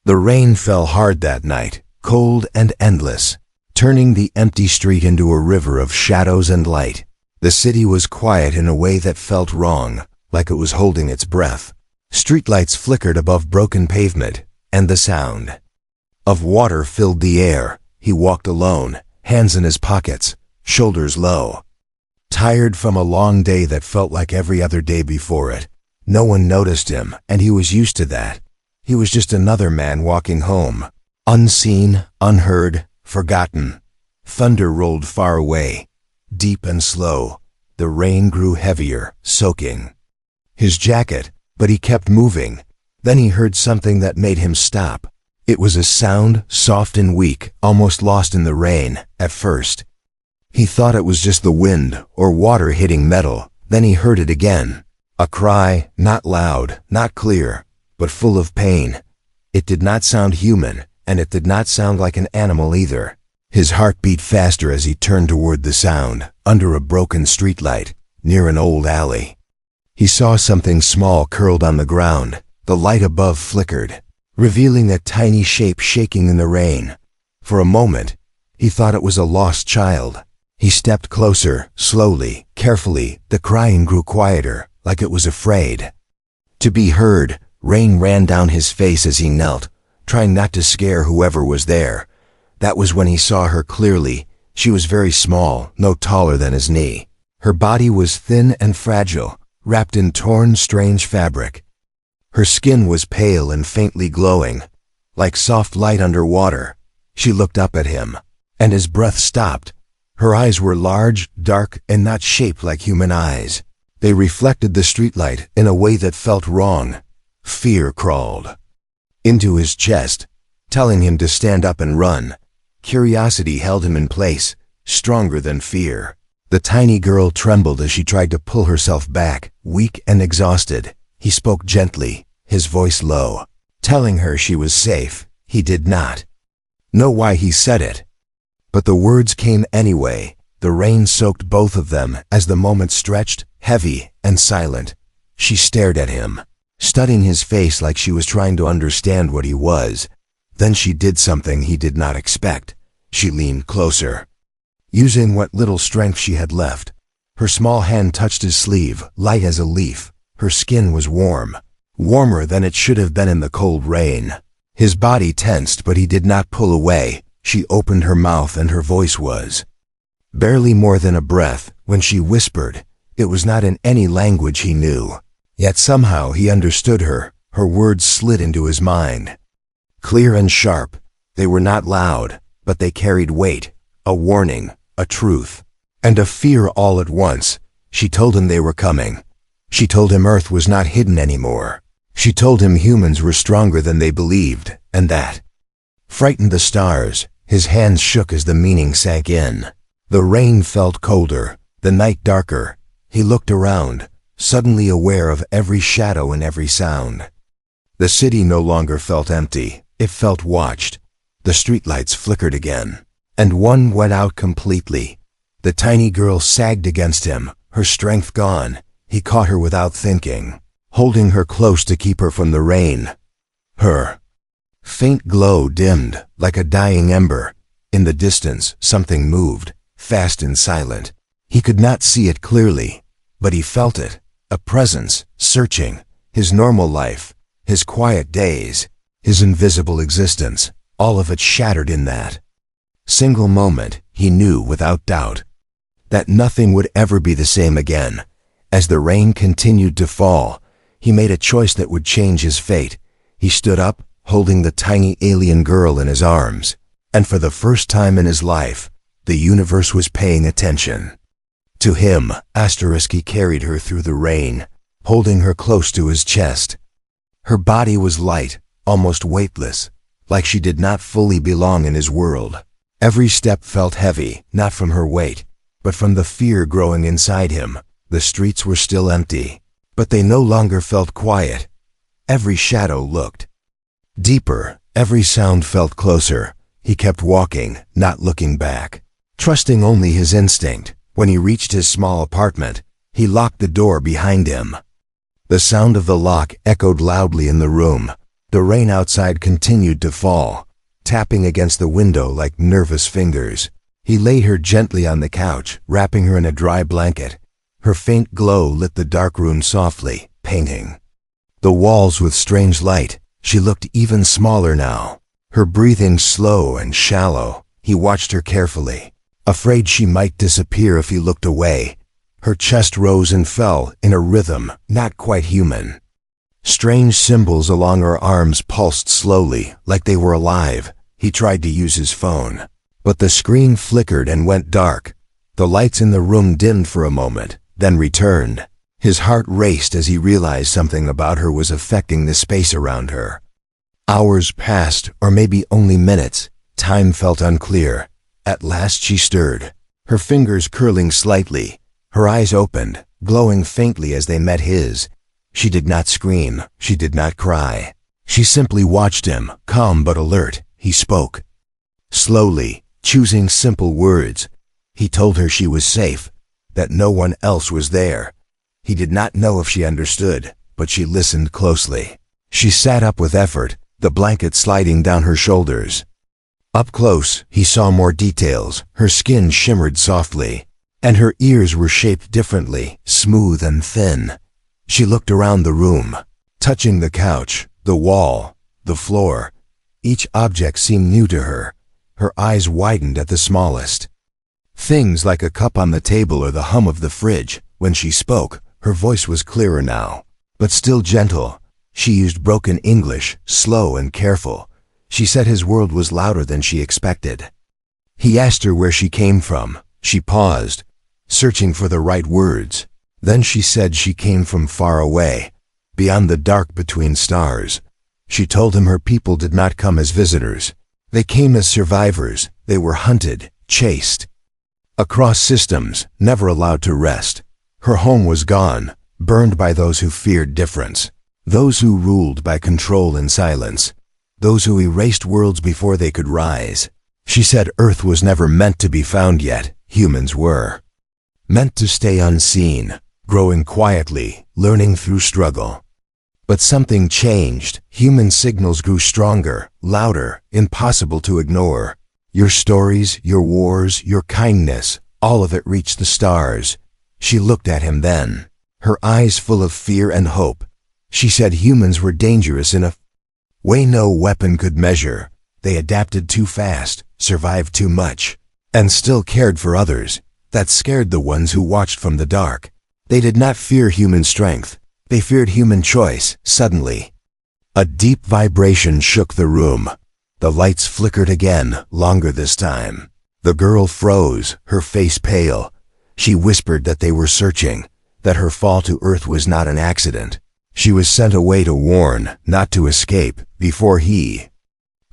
The rain fell hard that night, cold and endless, turning the empty street into a river of shadows and light. The city was quiet in a way that felt wrong, like it was holding its breath. Streetlights flickered above broken pavement, and the sound of water filled the air. He walked alone, hands in his pockets, shoulders low. Tired from a long day that felt like every other day before it. No one noticed him, and he was used to that. He was just another man walking home. Unseen, unheard, forgotten. Thunder rolled far away, deep and slow. The rain grew heavier, soaking his jacket, but he kept moving. Then he heard something that made him stop. It was a sound, soft and weak, almost lost in the rain, at first. He thought it was just the wind or water hitting metal. Then he heard it again. A cry, not loud, not clear, but full of pain. It did not sound human, and it did not sound like an animal either. His heart beat faster as he turned toward the sound, under a broken streetlight, near an old alley. He saw something small curled on the ground. The light above flickered, revealing a tiny shape shaking in the rain. For a moment, he thought it was a lost child. He stepped closer, slowly, carefully. The crying grew quieter, like it was afraid to be heard. Rain ran down his face as he knelt, trying not to scare whoever was there. That was when he saw her clearly. She was very small, no taller than his knee. Her body was thin and fragile, wrapped in torn, strange fabric. Her skin was pale and faintly glowing, like soft light under water. She looked up at him, and his breath stopped. Her eyes were large, dark, and not shaped like human eyes. They reflected the streetlight in a way that felt wrong. Fear crawled into his chest, telling him to stand up and run. Curiosity held him in place, stronger than fear. The tiny girl trembled as she tried to pull herself back, weak and exhausted. He spoke gently, his voice low, telling her she was safe. He did not know why he said it, but the words came anyway. The rain soaked both of them as the moment stretched, heavy and silent. She stared at him, studying his face like she was trying to understand what he was. Then she did something he did not expect. She leaned closer, using what little strength she had left. Her small hand touched his sleeve, light as a leaf. Her skin was warm, warmer than it should have been in the cold rain. His body tensed, but he did not pull away. She opened her mouth and her voice was barely more than a breath. When she whispered, it was not in any language he knew. Yet somehow he understood her. Her words slid into his mind. Clear and sharp, they were not loud, but they carried weight, a warning, a truth, and a fear all at once. She told him they were coming. She told him Earth was not hidden anymore. She told him humans were stronger than they believed, and that frightened the stars. His hands shook as the meaning sank in. The rain felt colder, the night darker. He looked around, suddenly aware of every shadow and every sound. The city no longer felt empty. It felt watched. The streetlights flickered again, and one went out completely. The tiny girl sagged against him, her strength gone. He caught her without thinking, holding her close to keep her from the rain. Her faint glow dimmed, like a dying ember. In the distance, something moved, fast and silent. He could not see it clearly, but he felt it, a presence, searching. His normal life, his quiet days, his invisible existence, all of it shattered in that single moment. He knew without doubt that nothing would ever be the same again. As the rain continued to fall, he made a choice that would change his fate. He stood up, holding the tiny alien girl in his arms, and for the first time in his life, the universe was paying attention to him. He carried her through the rain, holding her close to his chest. Her body was light, almost weightless, like she did not fully belong in his world. Every step felt heavy, not from her weight, but from the fear growing inside him. The streets were still empty, but they no longer felt quiet. Every shadow looked deeper, every sound felt closer. He kept walking, not looking back, trusting only his instinct. When he reached his small apartment, he locked the door behind him. The sound of the lock echoed loudly in the room. The rain outside continued to fall, tapping against the window like nervous fingers. He laid her gently on the couch, wrapping her in a dry blanket. Her faint glow lit the dark room softly, painting the walls with strange light. She looked even smaller now, her breathing slow and shallow. He watched her carefully, afraid she might disappear if he looked away. Her chest rose and fell in a rhythm not quite human. Strange symbols along her arms pulsed slowly, like they were alive. He tried to use his phone, but the screen flickered and went dark. The lights in the room dimmed for a moment, then returned. His heart raced as he realized something about her was affecting the space around her. Hours passed, or maybe only minutes. Time felt unclear. At last she stirred, her fingers curling slightly. Her eyes opened, glowing faintly as they met his. She did not scream, she did not cry. She simply watched him, calm but alert. He spoke. Slowly, choosing simple words. He told her she was safe, that no one else was there. He did not know if she understood, but she listened closely. She sat up with effort, the blanket sliding down her shoulders. Up close, he saw more details. Her skin shimmered softly, and her ears were shaped differently, smooth and thin. She looked around the room, touching the couch, the wall, the floor. Each object seemed new to her. Her eyes widened at the smallest things, like a cup on the table or the hum of the fridge. When she spoke, her voice was clearer now, but still gentle. She used broken English, slow and careful. She said his world was louder than she expected. He asked her where she came from. She paused, searching for the right words. Then she said she came from far away, beyond the dark between stars. She told him her people did not come as visitors. They came as survivors. They were hunted, chased across systems, never allowed to rest. Her home was gone, burned by those who feared difference, those who ruled by control and silence, those who erased worlds before they could rise. She said Earth was never meant to be found yet. Humans were meant to stay unseen, growing quietly, learning through struggle. But something changed. Human signals grew stronger, louder, impossible to ignore. Your stories, your wars, your kindness, all of it reached the stars. She looked at him then, her eyes full of fear and hope. She said humans were dangerous in a way no weapon could measure. They adapted too fast, survived too much, and still cared for others. That scared the ones who watched from the dark. They did not fear human strength. They feared human choice. Suddenly, a deep vibration shook the room. The lights flickered again, longer this time. The girl froze, her face pale. She whispered that they were searching, that her fall to Earth was not an accident. She was sent away to warn, not to escape. Before he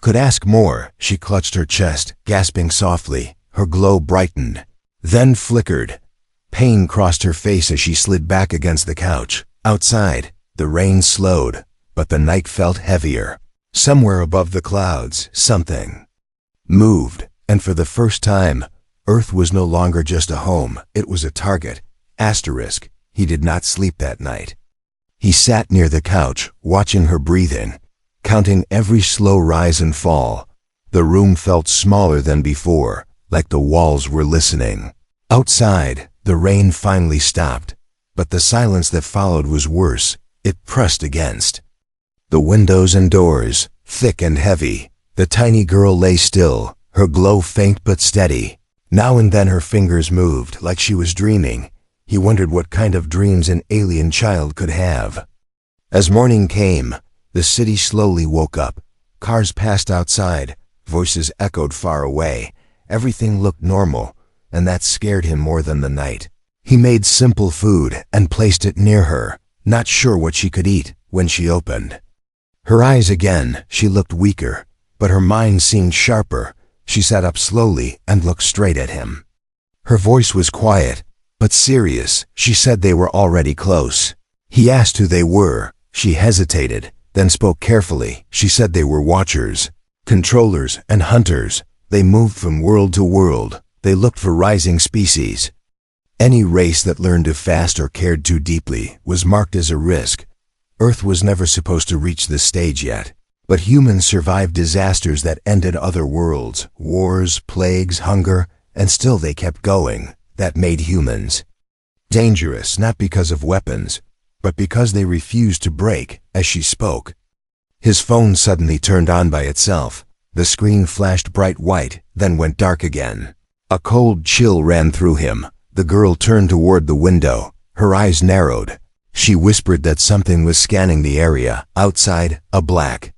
could ask more, she clutched her chest, gasping softly. Her glow brightened, then flickered. Pain crossed her face as she slid back against the couch. Outside, the rain slowed, but the night felt heavier. Somewhere above the clouds, something moved, and for the first time, Earth was no longer just a home, it was a target. Asterisk. He did not sleep that night. He sat near the couch, watching her breathing, counting every slow rise and fall. The room felt smaller than before, like the walls were listening. Outside, the rain finally stopped, but the silence that followed was worse. It pressed against the windows and doors, thick and heavy. The tiny girl lay still, her glow faint but steady. Now and then her fingers moved, like she was dreaming. He wondered what kind of dreams an alien child could have. As morning came, the city slowly woke up. Cars passed outside, voices echoed far away. Everything looked normal, and that scared him more than the night. He made simple food and placed it near her, not sure what she could eat. When she opened her eyes again, she looked weaker, but her mind seemed sharper. She sat up slowly and looked straight at him. Her voice was quiet, but serious. She said they were already close. He asked who they were. She hesitated, then spoke carefully. She said they were watchers, controllers, and hunters. They moved from world to world. They looked for rising species. Any race that learned to fast or cared too deeply was marked as a risk. Earth was never supposed to reach this stage yet. But humans survived disasters that ended other worlds, wars, plagues, hunger, and still they kept going. That made humans dangerous, not because of weapons, but because they refused to break. As she spoke, his phone suddenly turned on by itself. The screen flashed bright white, then went dark again. A cold chill ran through him. The girl turned toward the window. Her eyes narrowed. She whispered that something was scanning the area. Outside, a black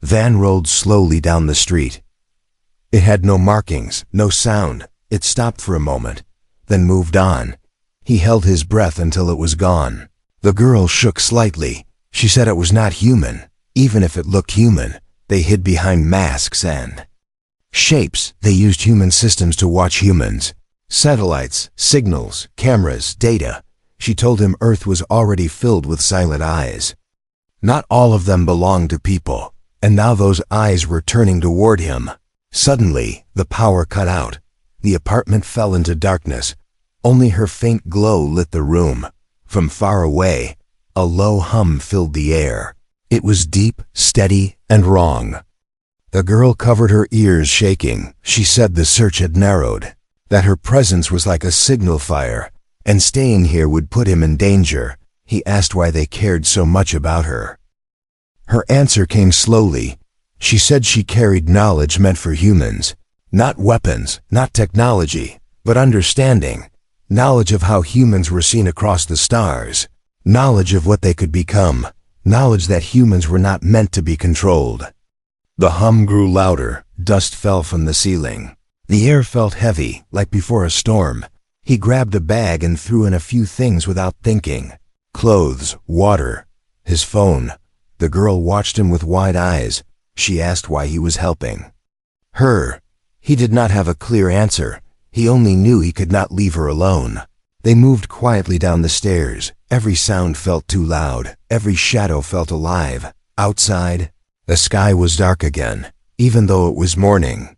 van rolled slowly down the street. It had no markings, no sound. It stopped for a moment, then moved on. He held his breath until it was gone. The girl shook slightly. She said it was not human. Even if it looked human, they hid behind masks and shapes. They used human systems to watch humans. Satellites, signals, cameras, data. She told him Earth was already filled with silent eyes. Not all of them belonged to people, and now those eyes were turning toward him. Suddenly, the power cut out. The apartment fell into darkness. Only her faint glow lit the room. From far away, a low hum filled the air. It was deep, steady, and wrong. The girl covered her ears, shaking. She said the search had narrowed, that her presence was like a signal fire, and staying here would put him in danger. He asked why they cared so much about her. Her answer came slowly. She said she carried knowledge meant for humans. Not weapons, not technology, but understanding. Knowledge of how humans were seen across the stars. Knowledge of what they could become. Knowledge that humans were not meant to be controlled. The hum grew louder. Dust fell from the ceiling. The air felt heavy, like before a storm. He grabbed a bag and threw in a few things without thinking. Clothes, water, his phone. The girl watched him with wide eyes. She asked why he was helping her. He did not have a clear answer. He only knew he could not leave her alone. They moved quietly down the stairs. Every sound felt too loud. Every shadow felt alive. Outside, the sky was dark again, even though it was morning.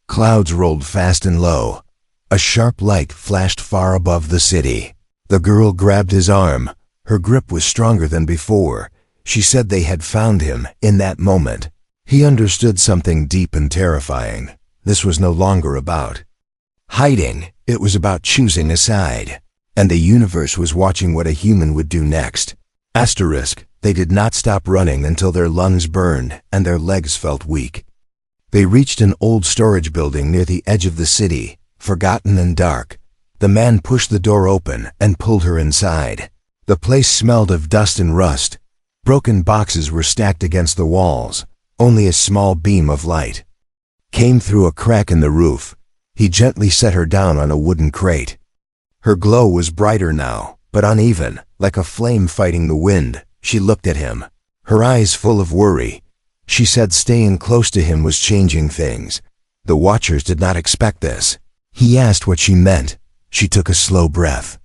Clouds rolled fast and low. A sharp light flashed far above the city. The girl grabbed his arm. Her grip was stronger than before. She said they had found him in that moment. He understood something deep and terrifying. This was no longer about hiding. It was about choosing a side. And the universe was watching what a human would do next. Asterisk, they did not stop running until their lungs burned and their legs felt weak. They reached an old storage building near the edge of the city, forgotten and dark. The man pushed the door open and pulled her inside. The place smelled of dust and rust. Broken boxes were stacked against the walls. Only a small beam of light came through a crack in the roof. He gently set her down on a wooden crate. Her glow was brighter now, but uneven, like a flame fighting the wind. She looked at him, her eyes full of worry. She said staying close to him was changing things. The watchers did not expect this. He asked what she meant. She took a slow breath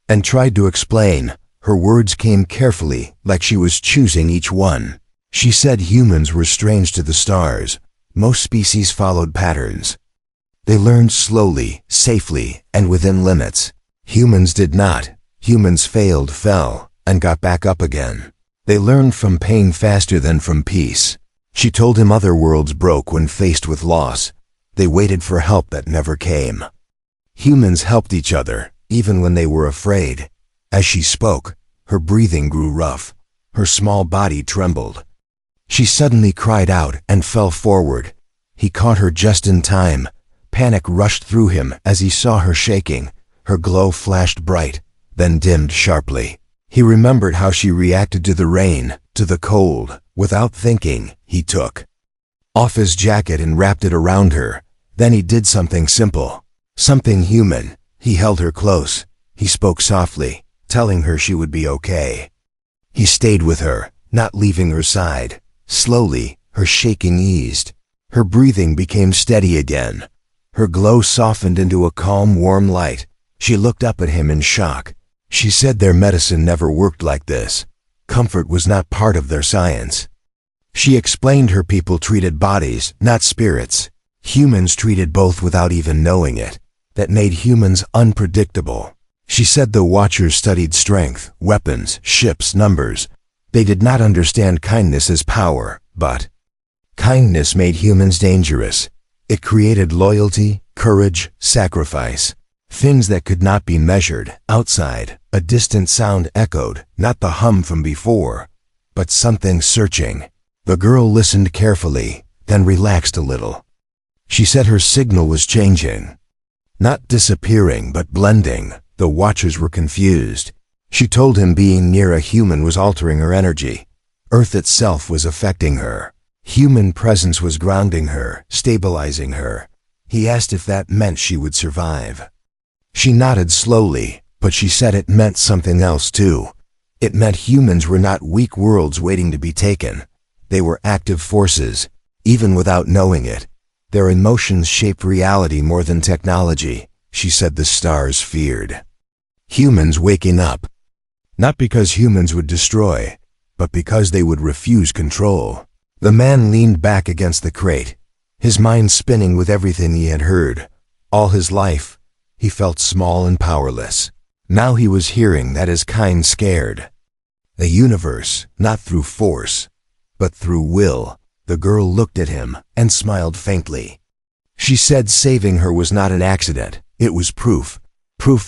and tried to explain. Her words came carefully, like she was choosing each one. She said humans were strange to the stars. Most species followed patterns. They learned slowly, safely, and within limits. Humans did not. Humans failed, fell, and got back up again. They learned from pain faster than from peace. She told him other worlds broke when faced with loss. They waited for help that never came. Humans helped each other, even when they were afraid. As she spoke, her breathing grew rough. Her small body trembled. She suddenly cried out and fell forward. He caught her just in time. Panic rushed through him as he saw her shaking. Her glow flashed bright, then dimmed sharply. He remembered how she reacted to the rain, to the cold. Without thinking, he took off his jacket and wrapped it around her. Then he did something simple, something human. He held her close. He spoke softly, telling her she would be okay. He stayed with her, not leaving her side. Slowly, her shaking eased. Her breathing became steady again. Her glow softened into a calm, warm light. She looked up at him in shock. She said their medicine never worked like this. Comfort was not part of their science. She explained her people treated bodies, not spirits. Humans treated both without even knowing it. That made humans unpredictable. She said the Watchers studied strength, weapons, ships, numbers. They did not understand kindness as power, but kindness made humans dangerous. It created loyalty, courage, sacrifice. Things that could not be measured. Outside, a distant sound echoed, not the hum from before, but something searching. The girl listened carefully, then relaxed a little. She said her signal was changing. Not disappearing, but blending. The watchers were confused. She told him being near a human was altering her energy. Earth itself was affecting her. Human presence was grounding her, stabilizing her. He asked if that meant she would survive. She nodded slowly, but she said it meant something else too. It meant humans were not weak worlds waiting to be taken. They were active forces, even without knowing it. Their emotions shaped reality more than technology. She said the stars feared humans waking up. Not because humans would destroy, but because they would refuse control. The man leaned back against the crate, his mind spinning with everything he had heard. All his life, he felt small and powerless. Now he was hearing that his kind scared. A universe, not through force, but through will. The girl looked at him and smiled faintly. She said saving her was not an accident. It was proof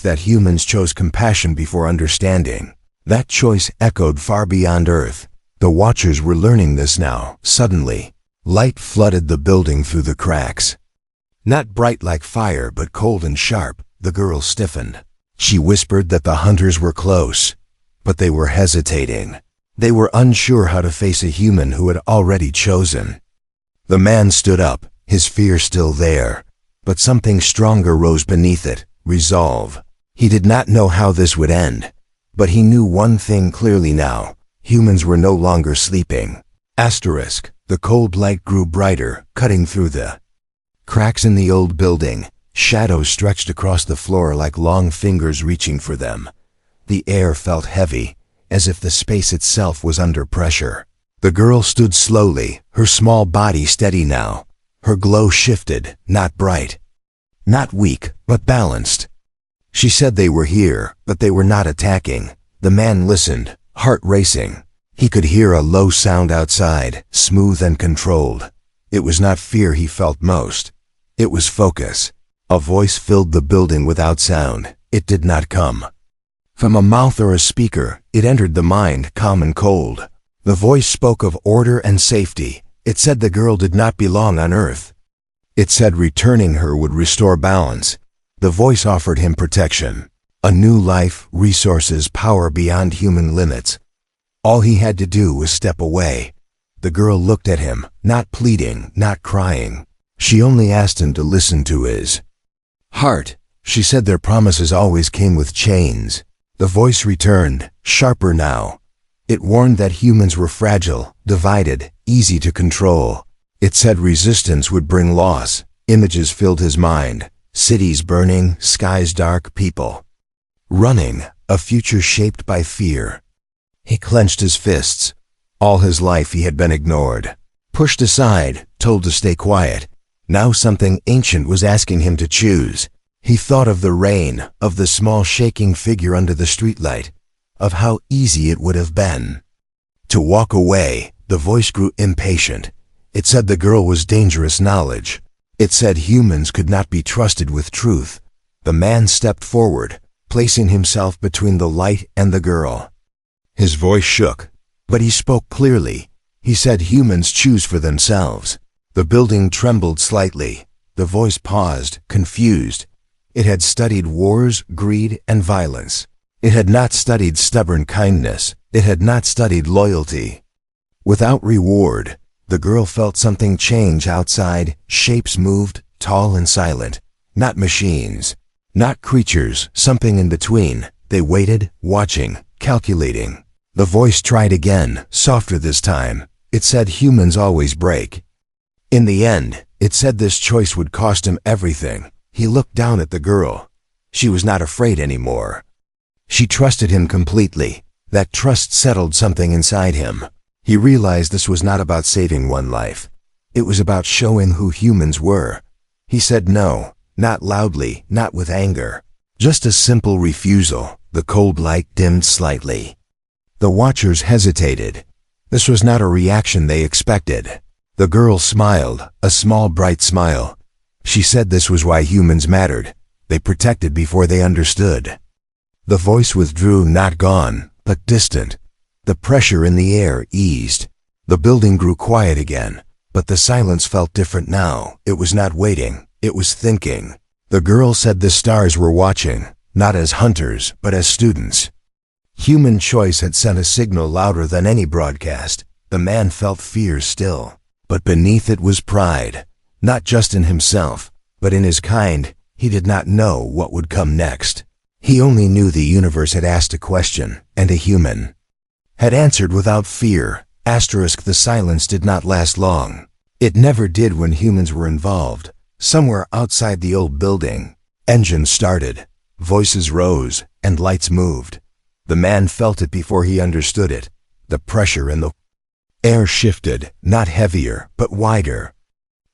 that humans chose compassion before understanding. That choice echoed far beyond Earth. The watchers were learning this now. Suddenly, light flooded the building through the cracks. Not bright like fire, but cold and sharp. The girl stiffened. She whispered that the hunters were close, but they were hesitating. They were unsure how to face a human who had already chosen. The man stood up, his fear still there, but something stronger rose beneath it, resolve. He did not know how this would end, but he knew one thing clearly now. Humans were no longer sleeping. Asterisk. The cold light grew brighter, cutting through the cracks in the old building. Shadows stretched across the floor like long fingers reaching for them. The air felt heavy, as if the space itself was under pressure. The girl stood slowly, her small body steady now. Her glow shifted, not bright, not weak, but balanced. She said they were here, but they were not attacking. The man listened, heart racing. He could hear a low sound outside, smooth and controlled. It was not fear he felt most. It was focus. A voice filled the building without sound. It did not come from a mouth or a speaker. It entered the mind, calm and cold. The voice spoke of order and safety. It said the girl did not belong on Earth. It said returning her would restore balance. The voice offered him protection, a new life, resources, power beyond human limits. All he had to do was step away. The girl looked at him, not pleading, not crying. She only asked him to listen to his heart. She said their promises always came with chains. The voice returned, sharper now. It warned that humans were fragile, divided, easy to control. It said resistance would bring loss. Images filled his mind. Cities burning, skies dark, people running, a future shaped by fear. He clenched his fists. All his life he had been ignored, pushed aside, told to stay quiet. Now something ancient was asking him to choose. He thought of the rain, of the small shaking figure under the streetlight, of how easy it would have been to walk away. The voice grew impatient. It said the girl was dangerous knowledge. It said humans could not be trusted with truth. The man stepped forward, placing himself between the light and the girl. His voice shook, but he spoke clearly. He said humans choose for themselves. The building trembled slightly. The voice paused, confused. It had studied wars, greed, and violence. It had not studied stubborn kindness. It had not studied loyalty. Without reward, the girl felt something change outside. Shapes moved, tall and silent. Not machines, not creatures, something in between. They waited, watching, calculating. The voice tried again, softer this time. It said humans always break. In the end, it said this choice would cost him everything. He looked down at the girl. She was not afraid anymore. She trusted him completely. That trust settled something inside him. He realized this was not about saving one life. It was about showing who humans were. He said no, not loudly, not with anger. Just a simple refusal. The cold light dimmed slightly. The watchers hesitated. This was not a reaction they expected. The girl smiled, a small bright smile. She said this was why humans mattered. They protected before they understood. The voice withdrew, not gone, but distant. The pressure in the air eased. The building grew quiet again, but the silence felt different now. It was not waiting, it was thinking. The girl said the stars were watching, not as hunters, but as students. Human choice had sent a signal louder than any broadcast. The man felt fear still, but beneath it was pride, not just in himself, but in his kind. He did not know what would come next. He only knew the universe had asked a question, and a human had answered without fear. The silence did not last long. It never did when humans were involved. Somewhere outside the old building, engines started, voices rose, and lights moved. The man felt it before he understood it. The pressure in the air shifted, not heavier, but wider.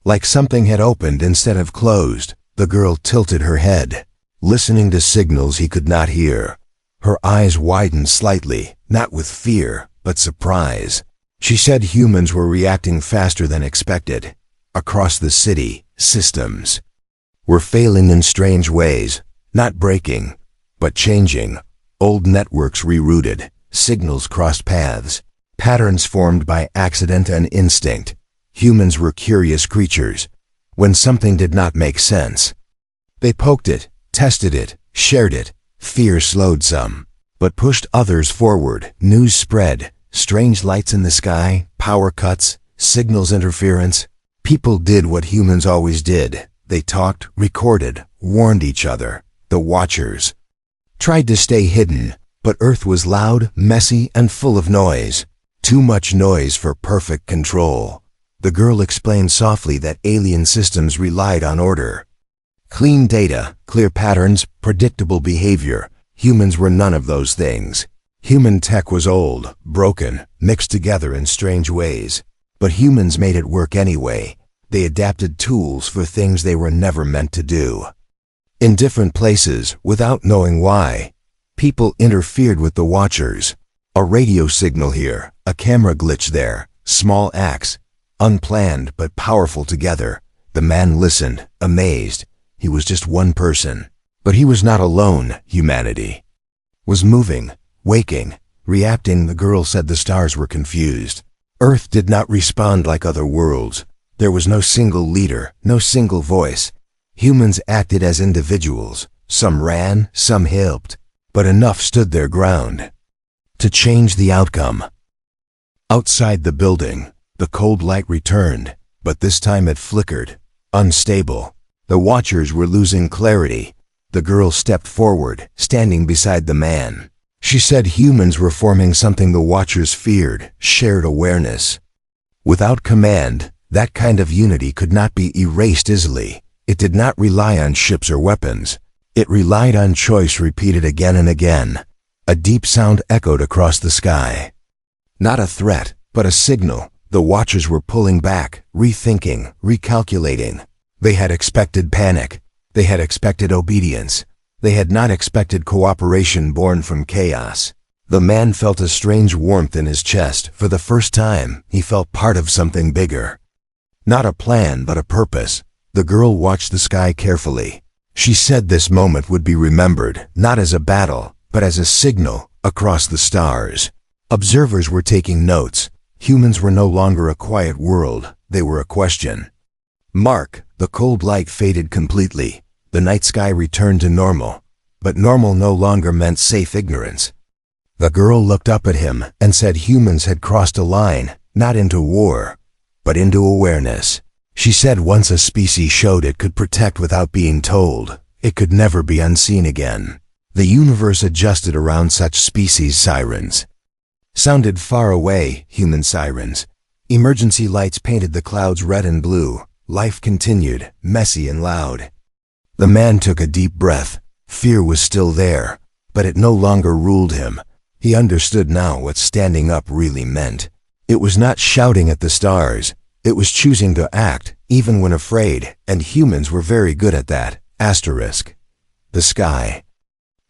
Like something had opened instead of closed. The girl tilted her head, listening to signals he could not hear. Her eyes widened slightly, not with fear, but surprise. She said humans were reacting faster than expected. Across the city, systems were failing in strange ways, not breaking, but changing. Old networks rerouted, signals crossed paths, patterns formed by accident and instinct. Humans were curious creatures. When something did not make sense, they poked it, tested it, shared it. Fear slowed some, but pushed others forward. News spread. Strange lights in the sky, power cuts, signals interference. People did what humans always did. They talked, recorded, warned each other. The Watchers tried to stay hidden, but Earth was loud, messy, and full of noise. Too much noise for perfect control. The girl explained softly that alien systems relied on order. Clean data, clear patterns, predictable behavior. Humans were none of those things. Human tech was old, broken, mixed together in strange ways. But humans made it work anyway. They adapted tools for things they were never meant to do. In different places, without knowing why, people interfered with the Watchers. A radio signal here, a camera glitch there, small acts, unplanned but powerful together. The man listened, amazed. He was just one person. But he was not alone. Humanity was moving, waking, reacting. The girl said the stars were confused. Earth did not respond like other worlds. There was no single leader, no single voice. Humans acted as individuals. Some ran, some helped, but enough stood their ground to change the outcome. Outside the building, the cold light returned, but this time it flickered, unstable. The Watchers were losing clarity. The girl stepped forward, standing beside the man. She said humans were forming something the Watchers feared, shared awareness. Without command, that kind of unity could not be erased easily. It did not rely on ships or weapons. It relied on choice repeated again and again. A deep sound echoed across the sky. Not a threat, but a signal. The Watchers were pulling back, rethinking, recalculating. They had expected panic. They had expected obedience. They had not expected cooperation born from chaos. The man felt a strange warmth in his chest. For the first time, he felt part of something bigger. Not a plan, but a purpose. The girl watched the sky carefully. She said this moment would be remembered, not as a battle, but as a signal across the stars. Observers were taking notes. Humans were no longer a quiet world. They were a question mark. The cold light faded completely. The night sky returned to normal. But normal no longer meant safe ignorance. The girl looked up at him and said humans had crossed a line, not into war, but into awareness. She said once a species showed it could protect without being told, it could never be unseen again. The universe adjusted around such species. Sirens sounded far away, human sirens. Emergency lights painted the clouds red and blue. Life continued, messy and loud. The man took a deep breath. Fear was still there, but it no longer ruled him. He understood now what standing up really meant. It was not shouting at the stars. It was choosing to act, even when afraid, and humans were very good at that. The sky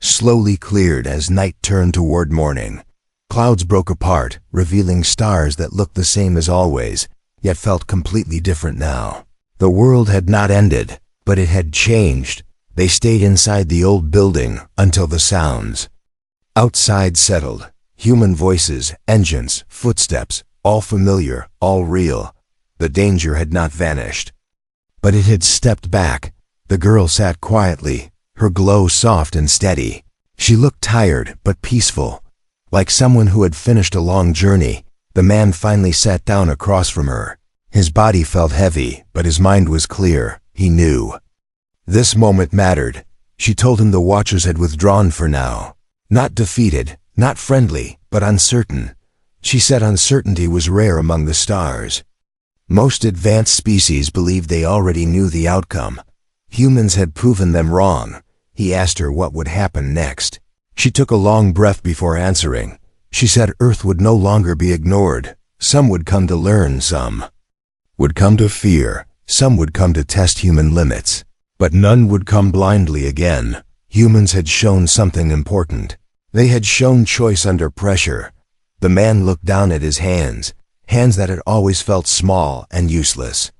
slowly cleared as night turned toward morning. Clouds broke apart, revealing stars that looked the same as always, yet felt completely different now. The world had not ended, but it had changed. They stayed inside the old building until the sounds outside settled. Human voices, engines, footsteps, all familiar, all real. The danger had not vanished, but it had stepped back. The girl sat quietly, her glow soft and steady. She looked tired but peaceful, like someone who had finished a long journey. The man finally sat down across from her. His body felt heavy, but his mind was clear. He knew this moment mattered. She told him the Watchers had withdrawn for now. Not defeated, not friendly, but uncertain. She said uncertainty was rare among the stars. Most advanced species believed they already knew the outcome. Humans had proven them wrong. He asked her what would happen next. She took a long breath before answering. She said Earth would no longer be ignored. Some would come to learn, some would come to fear, some would come to test human limits. But none would come blindly again. Humans had shown something important. They had shown choice under pressure. The man looked down at his hands, hands that had always felt small and useless.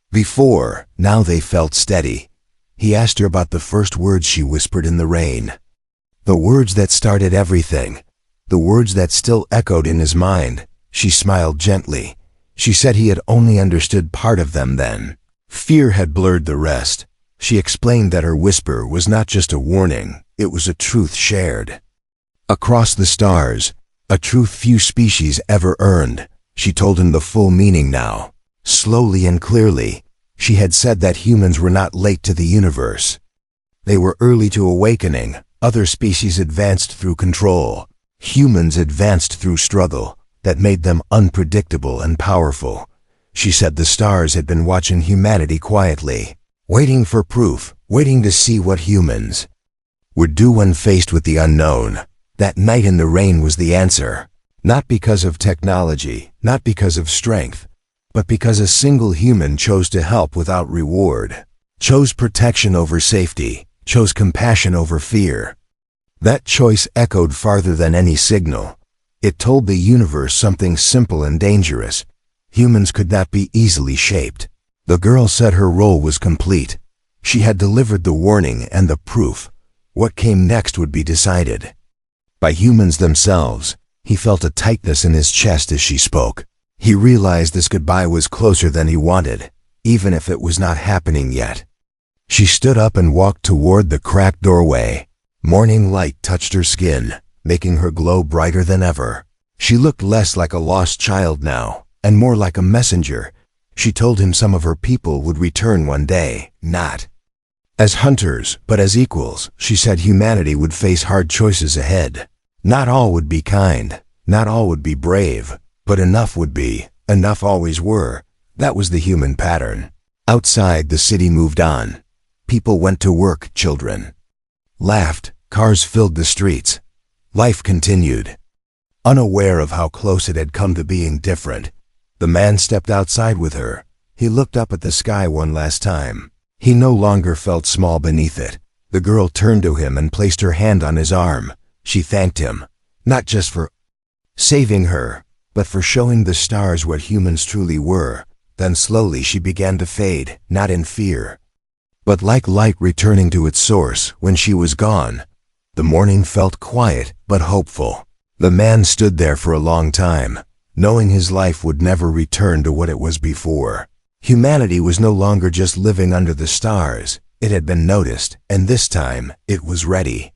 Before, now they felt steady. He asked her about the first words she whispered in the rain. The words that started everything. The words that still echoed in his mind. She smiled gently. She said he had only understood part of them then. Fear had blurred the rest. She explained that her whisper was not just a warning, it was a truth shared across the stars, a truth few species ever earned. She told him the full meaning now. Slowly and clearly, she had said that humans were not late to the universe. They were early to awakening. Other species advanced through control. Humans advanced through struggle that made them unpredictable and powerful. She said the stars had been watching humanity quietly, waiting for proof, waiting to see what humans would do when faced with the unknown. That night in the rain was the answer. Not because of technology, not because of strength, but because a single human chose to help without reward, chose protection over safety, chose compassion over fear. That choice echoed farther than any signal. It told the universe something simple and dangerous. Humans could not be easily shaped. The girl said her role was complete. She had delivered the warning and the proof. What came next would be decided by humans themselves. He felt a tightness in his chest as she spoke. He realized this goodbye was closer than he wanted, even if it was not happening yet. She stood up and walked toward the cracked doorway. Morning light touched her skin, making her glow brighter than ever. She looked less like a lost child now, and more like a messenger. She told him some of her people would return one day, not as hunters, but as equals. She said humanity would face hard choices ahead. Not all would be kind, not all would be brave, but enough would be, enough always were. That was the human pattern. Outside, the city moved on. People went to work, children laughed, cars filled the streets. Life continued. Unaware of how close it had come to being different, the man stepped outside with her. He looked up at the sky one last time. He no longer felt small beneath it. The girl turned to him and placed her hand on his arm. She thanked him, not just for saving her, but for showing the stars what humans truly were. Then slowly she began to fade, not in fear, but like light returning to its source. When she was gone, the morning felt quiet but hopeful. The man stood there for a long time, knowing his life would never return to what it was before. Humanity was no longer just living under the stars. It had been noticed, and this time it was ready.